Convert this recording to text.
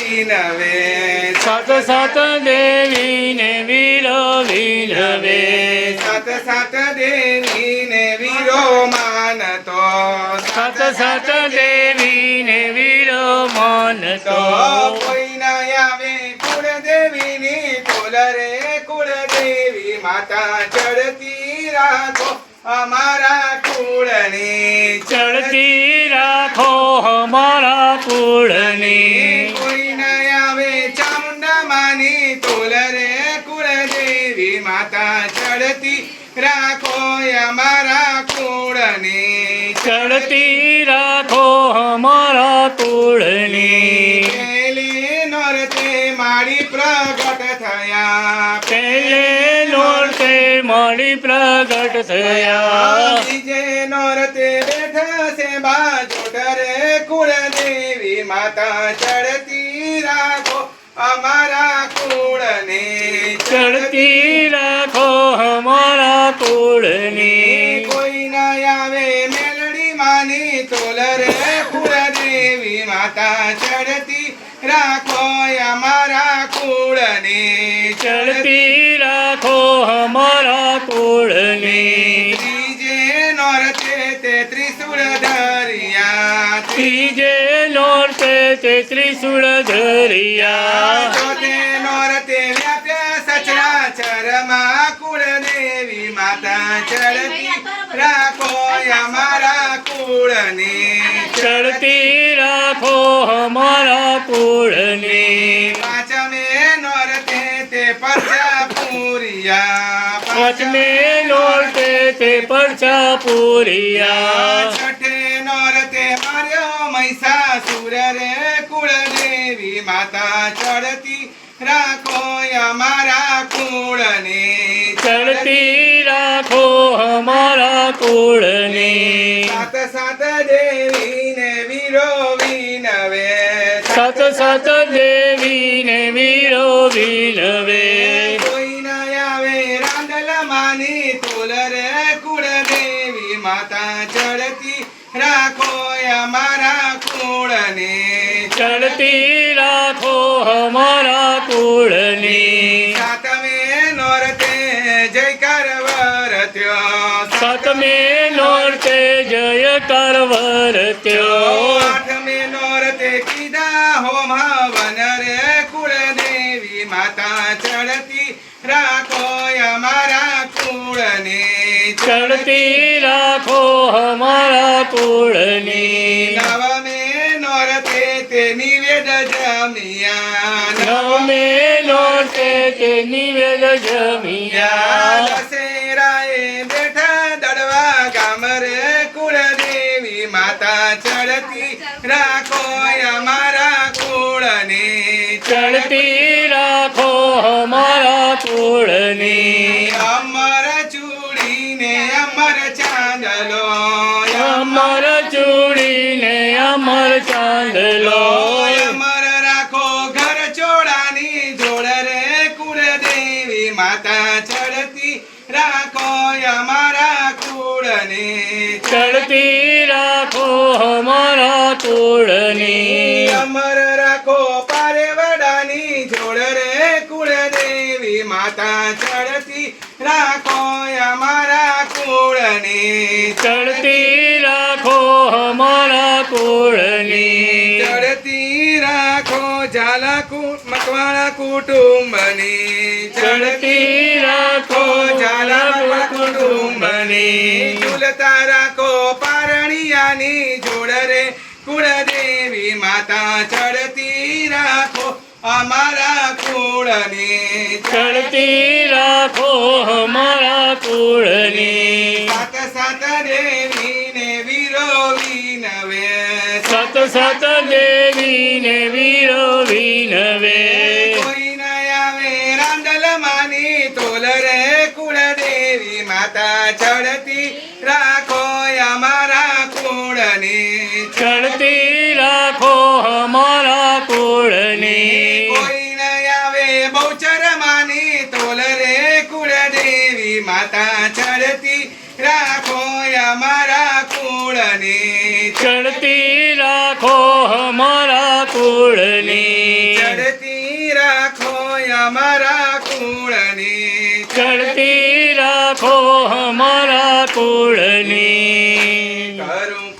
વિનવે સાત સાત દેવીને વીરો વિનવે સાત સાત દેવીને વીરો માનતો સાત સાત દેવીને વીરો તો માનતો કોઈ ના આવે કુળદેવીની તોલ રે કુળદેવી માતા ચડતી રાખો અમારા કુળની ચડતી રાખો અમારા કુળની કોઈ ના આવે ચામુંડા માની તોલ રે કુળદેવી માતા ચડતી રાખો અમારા કુળની ચડતી રાખો અમારા કુળની પેલી નોરતે મારી પ્રગટ થયા પેલે નોરતે મારી પ્રગટ થયા બીજે નોરતે બેઠા છે બાજોટ રે કુળદેવી માતા ચડતી રાખો અમારા કુળને ચડતી રાખો અમારા કુળની કોઈ ના આવે મેલડી માની તોલ રે કુળદેવી માતા ચડતી રાખો અમારા કુળને ચડતી રાખો અમારા કુળની ત્રીજે નોરતે તે ત્રિશુળ ધરિયા ત્રીજે નોરતે તે ત્રિશુળ ધરિયા ચોથે નોરતે વ્યાપ્યા સચરાચરમાં કુળદેવી માતા ચડતી રાખો અમારા કુળને ચડતી રાખો અમારા કુળની પાંચમે નોરતે તે પરચા પૂરિયા પાંચમે નોરતે તે પરચા પૂરિયા છઠે નોરતે માર્યો મહિષાસુર રે કુળદેવી માતા ચડતી રાખો અમારા કુળને ચડતી રાખો અમારા કુળની સાત સાત દેવીને વીરો વિનવે સત સત દેવીને વીરો વિનવે કોઈ ના આવે રાંદલ માની તોલ રે કુળદેવી માતા ચડતી રાખો અમારા કુળને ચડતી રાખો અમારા કુળની સાતમે નોરતે જયકાર વરત્યો સાતમે નોરતે જય કરવરત્યો આઠમે નોરતે કીધા હોમ હવન રે કુળદેવી માતા ચડતી રાખો અમારા કુળને ચડતી રાખો અમારા કુળની નવમે નોરતે તે નિવેદ જમિયા નવમે નોરતે તે નિવેદ જમિયા દશેરાએ બેઠા દડવા ગામ રે કુળદેવી માતા ચડતી રાખો અમારા કુળને ચડતી રાખો અમારા કુળની અમર ચૂડીને અમર ચાંદલો અમર ચૂડીને અમર ચાંદલો અમર રાખો ઘર ચોડાની જોડ રે કુળદેવી માતા ચડતી રાખો અમારા કુળને ચડતી રાખો અમારા કુળની અમર રાખો પારેવડાની જોડ રે કુળદેવી માતા ચડતી રાખો અમારા કુળને ચડતી રાખો અમારા કુળની ચડતી રાખો ઝાલા મકવાણા કુટુંબની ચડતી રાખો ઝાલા કુટુંબની કુટુંબની ઝૂલતા રાખો પારણિયાની જોડ રે કુળદેવી માતા ચડતી રાખો અમારા કુળને ચડતી રાખો અમારા કુળની સાત સાત દેવીને વીરો વિનવે સત સત દેવીને વીરો વિનવે કોઈ ના આવે રાંદલ માની તોલ રે કુળદેવી માતા ચડતી રાખો અમારા કુળને ચડતી રાખો અમારા કુળની કોઈ ના આવે બહુચર માની તોલ રે કુળદેવી માતા ચડતી રાખો અમારા કુળને ચડતી રાખો અમારા કુળની અમારા કુળની ચડતી રાખો અમારા કુળની